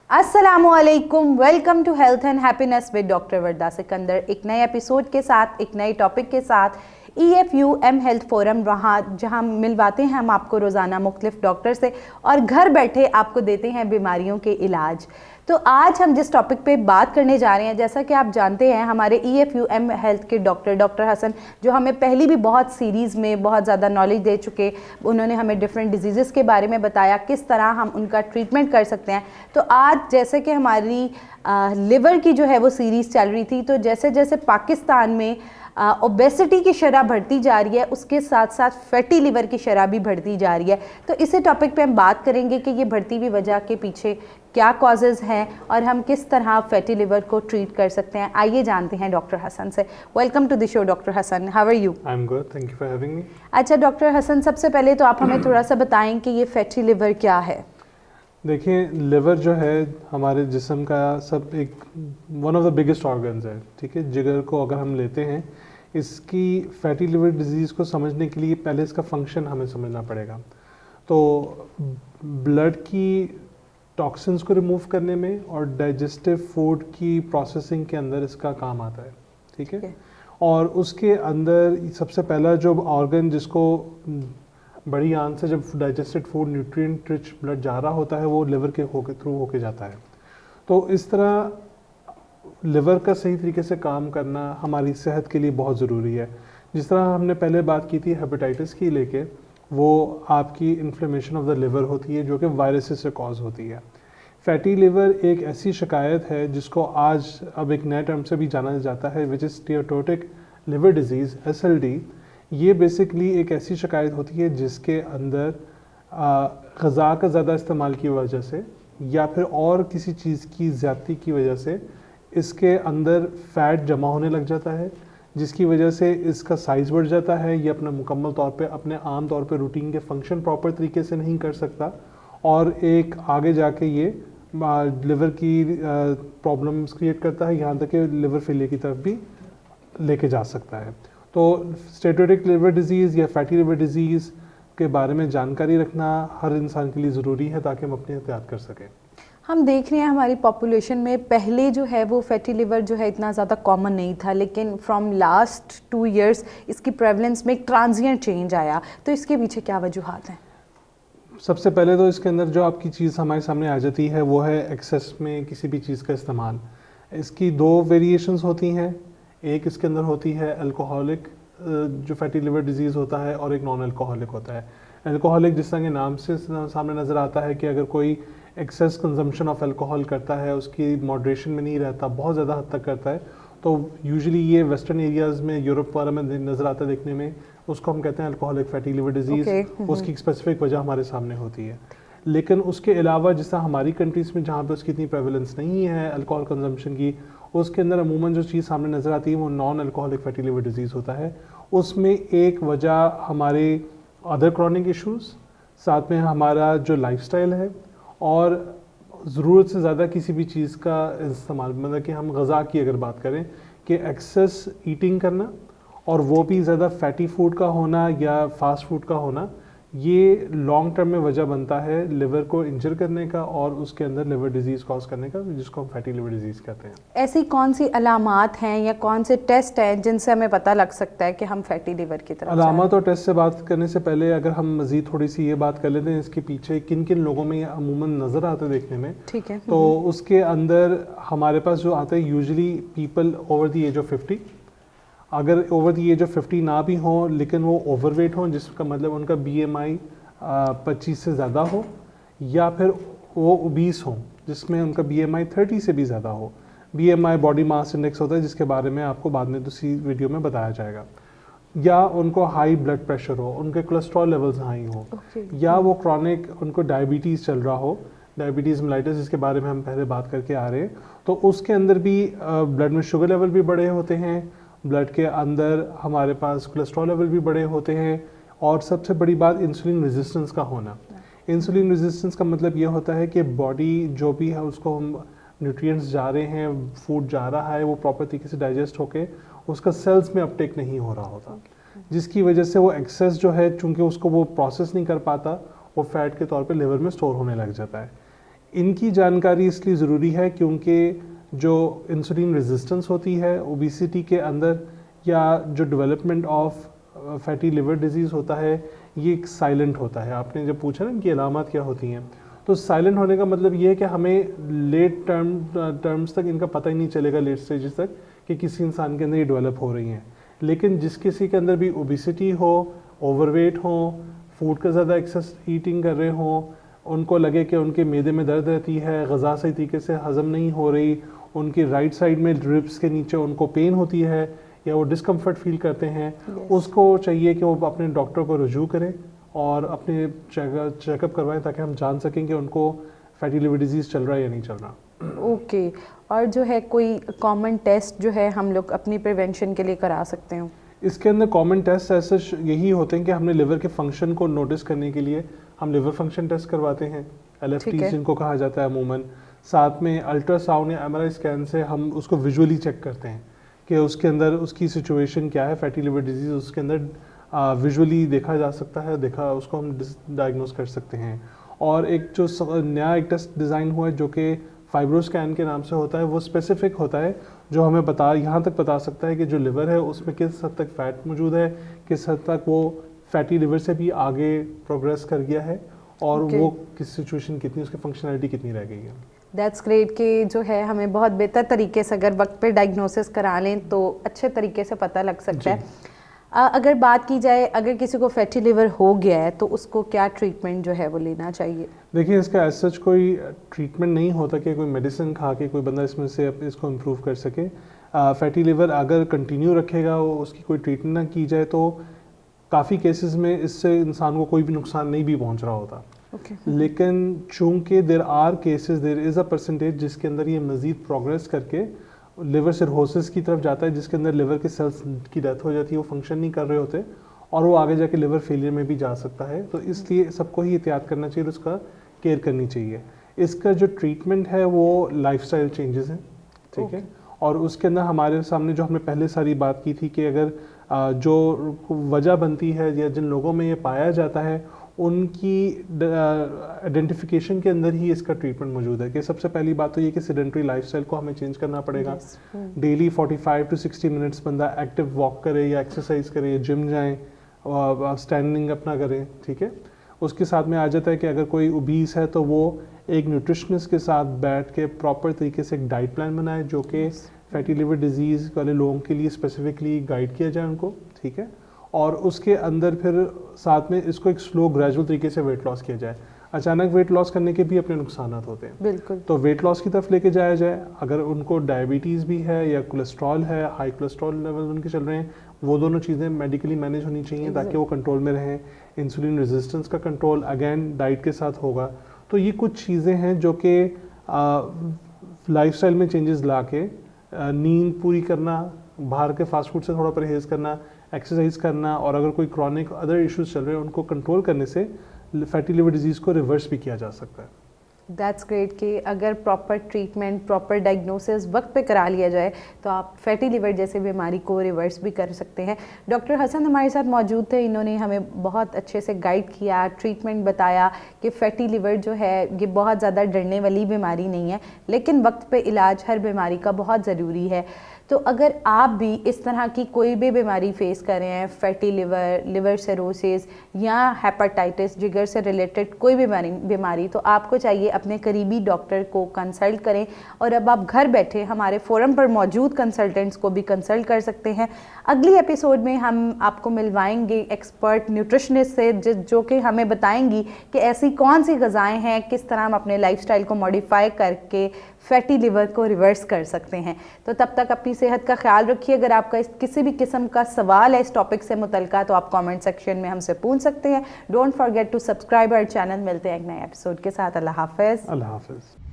अस्सलामुअलैकुम, welcome to health and happiness with doctor Warda Sikandar. एक नए एपिसोड के साथ, एक नए टॉपिक के साथ EFUM हेल्थ फोरम जहाँ मिलवाते हैं हम आपको रोज़ाना मुख्तलिफ डॉक्टर से और घर बैठे आपको देते हैं बीमारियों के इलाज। तो आज हम जिस टॉपिक पे बात करने जा रहे हैं, जैसा कि आप जानते हैं, हमारे EFUM हेल्थ के डॉक्टर हसन, जो हमें पहली भी बहुत सीरीज़ में बहुत ज़्यादा नॉलेज दे चुके, उन्होंने हमें डिफरेंट डिजीज़ के बारे में बताया, किस तरह हम उनका ट्रीटमेंट कर सकते हैं। तो आज जैसे कि हमारी लिवर की जो है वो सीरीज़ चल रही थी, तो जैसे जैसे पाकिस्तान में ओबेसिटी की शरह बढ़ती जा रही है, उसके साथ साथ फैटी लिवर की शरह भी बढ़ती जा रही है। तो इसी टॉपिक पे हम बात करेंगे कि ये बढ़ती हुई वजह के पीछे क्या कॉजेज़ हैं और हम किस तरह फैटी लिवर को ट्रीट कर सकते हैं। आइए जानते हैं डॉक्टर हसन से। Welcome to the show doctor Hasan, how are you? I am good, thank you for having me. अच्छा डॉक्टर हसन, सबसे पहले तो आप हमें थोड़ा सा बताएं कि ये फैटी लिवर क्या है। देखिए, लिवर जो है हमारे जिस्म का सब एक one of the biggest organs है, ठीक है। जिगर को अगर हम लेते हैं, इसकी फैटी लिवर डिजीज़ को समझने के लिए पहले इसका फंक्शन हमें समझना पड़ेगा। तो ब्लड की टॉक्सिन्स को रिमूव करने में और डाइजेस्टिव फूड की प्रोसेसिंग के अंदर इसका काम आता है, ठीक है। और उसके अंदर सबसे पहला जो ऑर्गन जिसको बड़ी आंत से जब digested food nutrient rich blood जा रहा होता है, वो लिवर के थ्रू होके जाता है। तो इस तरह लिवर का सही तरीके से काम करना हमारी सेहत के लिए बहुत ज़रूरी है। जिस तरह हमने पहले बात की थी हेपेटाइटिस की लेके, वो आपकी इन्फ्लेमेशन ऑफ द लिवर होती है जो कि वायरसेस से कॉज होती है। फैटी लिवर एक ऐसी शिकायत है जिसको आज अब एक नए टर्म से भी जाना जाता है, which is steatotic liver disease, SLD। ये बेसिकली एक ऐसी शिकायत होती है जिसके अंदर ग़ज़ा का ज़्यादा इस्तेमाल की वजह से या फिर और किसी चीज़ की ज़्यादती की वजह से इसके अंदर फ़ैट जमा होने लग जाता है, जिसकी वजह से इसका साइज़ बढ़ जाता है। ये अपना मुकम्मल तौर पे अपने आम तौर पे रूटीन के फंक्शन प्रॉपर तरीके से नहीं कर सकता और एक आगे जाके ये लिवर की प्रॉब्लम्स क्रिएट करता है, यहाँ तक कि लिवर फेलियर की तरफ भी लेके जा सकता है। तो स्टेटोटिक लिवर डिजीज़ या फैटी लिवर डिजीज़ के बारे में जानकारी रखना हर इंसान के लिए ज़रूरी है ताकि हम अपनी एहतियात कर सकें। हम देख रहे हैं हमारी पॉपुलेशन में पहले जो है वो फैटी लिवर जो है इतना ज़्यादा कॉमन नहीं था, लेकिन फ्रॉम लास्ट 2 इयर्स इसकी प्रेवलेंस में एक ट्रांजिएंट चेंज आया। तो इसके पीछे क्या वजूहात हैं? सबसे पहले तो इसके अंदर जो आपकी चीज़ हमारे सामने आ जाती है वो है एक्सेस में किसी भी चीज़ का इस्तेमाल। इसकी 2 वेरिएशंस होती हैं। एक इसके अंदर होती है अल्कोहलिक जो फैटी लिवर डिजीज़ होता है, और एक नॉन अल्कोहलिक होता है। अल्कोहलिक जिस तरह के नाम से सामने नज़र आता है कि अगर कोई एक्सेस कंजम्पशन ऑफ अल्कोहल करता है, उसकी मॉडरेशन में नहीं रहता, बहुत ज़्यादा हद तक करता है, तो यूजुअली ये वेस्टर्न एरियाज़ में, यूरोप वगैरह में नज़र आता है देखने में, उसको हम कहते हैं अल्कोहलिक फैटी लिवर डिजीज़। उसकी एक स्पेसिफिक वजह हमारे सामने होती है। लेकिन उसके अलावा जिस तरह हमारी कंट्रीज़ में जहाँ पे उसकी इतनी प्रेवलेंस नहीं है अल्कोहल कंजम्पशन की, उसके अंदर अमूमन जो चीज़ सामने नज़र आती है वो non alcoholic fatty liver disease होता है। उसमें एक वजह हमारे अदर क्रॉनिक इश्यूज़, साथ में हमारा जो लाइफस्टाइल है और ज़रूरत से ज़्यादा किसी भी चीज़ का इस्तेमाल, मतलब कि हम ग़ज़ा की अगर बात करें कि एक्सेस ईटिंग करना और वो भी ज़्यादा फैटी फूड का होना या फास्ट फूड का होना, ये लॉन्ग टर्म में वजह बनता है लिवर को इंजर करने का और उसके अंदर लिवर डिजीज़ कॉज करने का, जिसको हम फैटी लिवर डिजीज़ कहते हैं। ऐसी कौन सी अलामात हैं या कौन से टेस्ट हैं जिनसे हमें पता लग सकता है कि हम फैटी लिवर की तरफ अलामात और टेस्ट से बात करने से पहले अगर हम मज़ीद थोड़ी सी ये बात कर लेते हैं इसके पीछे किन किन लोगों में ये अमूमन नज़र आते हैं देखने में, ठीक है। तो उसके अंदर हमारे पास जो आता है usually people over the age of 50। अगर ओवर द एज ऑफ 50 ना भी हों लेकिन वो ओवरवेट हों, जिसका मतलब उनका BMI 25 से ज़्यादा हो, या फिर वो ओबीस हों जिसमें उनका BMI 30 से भी ज़्यादा हो। BMI बॉडी मास इंडेक्स होता है जिसके बारे में आपको बाद में दूसरी वीडियो में बताया जाएगा। या उनको हाई ब्लड प्रेशर हो, उनके कोलेस्ट्रॉल लेवल्स हाई हो, या वो क्रॉनिक उनको डायबिटीज़ चल रहा हो, डायबिटीज़ मेलाइटिस जिसके बारे में हम पहले बात करके आ रहे हैं, तो उसके अंदर भी ब्लड में शुगर लेवल भी बड़े होते हैं, ब्लड के अंदर हमारे पास कोलेस्ट्रॉल लेवल भी बड़े होते हैं, और सबसे बड़ी बात इंसुलिन रेजिस्टेंस का होना। इंसुलिन रेजिस्टेंस का मतलब ये होता है कि बॉडी जो भी है उसको हम न्यूट्रिएंट्स जा रहे हैं, फूड जा रहा है, वो प्रॉपर तरीके से डाइजेस्ट होके उसका सेल्स में अपटेक नहीं हो रहा होता, जिसकी वजह से वो एक्सेस जो है चूँकि उसको वो प्रोसेस नहीं कर पाता, वो फैट के तौर पे लिवर में स्टोर होने लग जाता है। इनकी जानकारी इसलिए ज़रूरी है क्योंकि जो इंसुलिन रेजिस्टेंस होती है ओबेसिटी के अंदर, या जो development of fatty liver disease होता है, ये एक साइलेंट होता है। आपने जब पूछा ना इनकी अलामत क्या होती हैं, तो साइलेंट होने का मतलब ये है कि हमें लेट टर्म्स तक इनका पता ही नहीं चलेगा, लेट स्टेजेस तक, कि किसी इंसान के अंदर ये डेवलप हो रही हैं। लेकिन जिस किसी के अंदर भी ओबेसिटी हो, ओवरवेट हो, फूड का ज़्यादा एक्सेस ईटिंग कर रहे हों, उनको लगे कि उनके मैदे में दर्द रहती है, ग़िज़ा सही तरीके से हज़म नहीं हो रही, उनकी राइट साइड में रिब्स के नीचे उनको पेन होती है या वो डिस्कम्फर्ट फील करते हैं, उसको चाहिए कि वो अपने डॉक्टर को रुजू करें और अपने चेकअप करवाएं, ताकि हम जान सकें कि उनको फैटी लिवर डिजीज़ चल रहा है या नहीं चल रहा। ओके और जो है कोई कॉमन टेस्ट जो है हम लोग अपनी प्रिवेंशन के लिए करा सकते हैं? इसके अंदर कॉमन टेस्ट ऐसे यही होते हैं कि हमने लिवर के फंक्शन को नोटिस करने के लिए हम लिवर फंक्शन टेस्ट करवाते हैं, LFT जिनको कहा जाता है अमूमन। साथ में अल्ट्रासाउंड या MRI स्कैन से हम उसको विजुअली चेक करते हैं कि उसके अंदर उसकी सिचुएशन क्या है, फैटी लिवर डिजीज़ उसके अंदर विजुअली देखा जा सकता है, उसको हम डायग्नोस कर सकते हैं। और एक जो नया एक टेस्ट डिज़ाइन हुआ है जो कि फाइब्रोस्कैन के नाम से होता है, वो स्पेसिफिक होता है, जो हमें यहाँ तक बता सकता है कि जो लिवर है उसमें किस हद तक फ़ैट मौजूद है, किस हद तक वो फैटी लिवर से भी आगे प्रोग्रेस कर गया है, और वो किस सिचुएशन कितनी, उसकी फंक्शनैलिटी कितनी रह गई है। दैट्स ग्रेट कि जो है हमें बहुत बेहतर तरीके से अगर वक्त पे डायग्नोसिस करा लें तो अच्छे तरीके से पता लग सकता है। अगर बात की जाए, अगर किसी को फैटी लिवर हो गया है तो उसको क्या ट्रीटमेंट जो है वो लेना चाहिए? देखिए, इसका एज सच कोई ट्रीटमेंट नहीं होता कि कोई मेडिसिन खा के कोई बंदा इसमें से इसको इम्प्रूव कर सके। फैटी लिवर अगर कंटिन्यू रखेगा, उसकी कोई ट्रीटमेंट ना की जाए, तो काफ़ी केसेस में इससे इंसान को कोई भी नुकसान नहीं भी पहुंच रहा होता। लेकिन चूंकि देर इज़ अ परसेंटेज जिसके अंदर ये मज़ीद प्रोग्रेस करके लिवर सिरहोसिस की तरफ जाता है, जिसके अंदर लिवर के सेल्स की डेथ हो जाती है, वो फंक्शन नहीं कर रहे होते, और वो आगे जाके लिवर फेलियर में भी जा सकता है। तो इसलिए सबको ही एहतियात करना चाहिए, उसका केयर करनी चाहिए। इसका जो ट्रीटमेंट है वो लाइफस्टाइल चेंजेस हैं, ठीक है। और उसके अंदर हमारे सामने जो हमने पहले सारी बात की थी कि अगर जो वजह बनती है या जिन लोगों में ये पाया जाता है, उनकी आइडेंटिफिकेशन के अंदर ही इसका ट्रीटमेंट मौजूद है। कि सबसे पहली बात तो ये कि सेडेंटरी लाइफस्टाइल को हमें चेंज करना पड़ेगा। डेली 45 to 60 मिनट्स बंदा एक्टिव वॉक करे या एक्सरसाइज करे या जिम जाए, स्टैंडिंग अपना करें, ठीक है। उसके साथ में आ जाता है कि अगर कोई ओबीस है तो वो एक न्यूट्रिशनिस्ट के साथ बैठ के प्रॉपर तरीके से एक डाइट प्लान बनाए, जो कि फैटी लिवर डिजीज़ वाले लोगों के लिए स्पेसिफिकली गाइड किया जाए उनको, ठीक है। और उसके अंदर फिर साथ में इसको एक स्लो ग्रेजुअल तरीके से वेट लॉस किया जाए। अचानक वेट लॉस करने के भी अपने नुकसान होते हैं, बिल्कुल। तो वेट लॉस की तरफ लेके जाया जाए। अगर उनको डायबिटीज़ भी है या कोलेस्ट्रॉल है, हाई कोलेस्ट्रॉल लेवल उनके चल रहे हैं, वो दोनों चीज़ें मेडिकली मैनेज होनी चाहिए ताकि वो कंट्रोल में रहें। इंसुलिन रेजिस्टेंस का कंट्रोल अगेन डाइट के साथ होगा। तो ये कुछ चीज़ें हैं जो कि लाइफस्टाइल में चेंजेस ला के नींद पूरी करना, बाहर के फास्ट फूड से थोड़ा परहेज़ करना, एक्सरसाइज करना, और अगर कोई क्रॉनिक अदर इश्यूज चल रहे हैं उनको कंट्रोल करने से फैटी लिवर डिजीज़ को रिवर्स भी किया जा सकता है। दैट्स ग्रेट कि अगर प्रॉपर ट्रीटमेंट, प्रॉपर डायग्नोसिस वक्त पे करा लिया जाए तो आप फैटी लिवर जैसे बीमारी को रिवर्स भी कर सकते हैं। डॉक्टर हसन हमारे साथ मौजूद थे, इन्होंने हमें बहुत अच्छे से गाइड किया, ट्रीटमेंट बताया कि फैटी लिवर जो है ये बहुत ज़्यादा डरने वाली बीमारी नहीं है, लेकिन वक्त पे इलाज हर बीमारी का बहुत ज़रूरी है। तो अगर आप भी इस तरह की कोई भी बीमारी फेस कर रहे हैं, फैटी लिवर, लिवर सिरोसिस या हेपेटाइटिस, जिगर से रिलेटेड कोई भी बीमारी, तो आपको चाहिए अपने करीबी डॉक्टर को कंसल्ट करें। और अब आप घर बैठे हमारे फोरम पर मौजूद कंसल्टेंट्स को भी कंसल्ट कर सकते हैं। अगली एपिसोड में हम आपको मिलवाएंगे एक्सपर्ट न्यूट्रिशनिस्ट से, जो कि हमें बताएंगी कि ऐसी कौन सी ग़िज़ाएँ हैं, किस तरह हम अपने लाइफस्टाइल को मॉडिफाई करके फैटी लिवर को रिवर्स कर सकते हैं। तो तब तक अपनी सेहत का ख्याल रखिए। अगर आपका किसी भी किस्म का सवाल है इस टॉपिक से मुतल्लिका तो आप कमेंट सेक्शन में हमसे पूछ सकते हैं। Don't forget to subscribe our channel. मिलते हैं एक नए एपिसोड के साथ। अल्लाह हाफ़िज़। अल्लाह हाफ़िज़।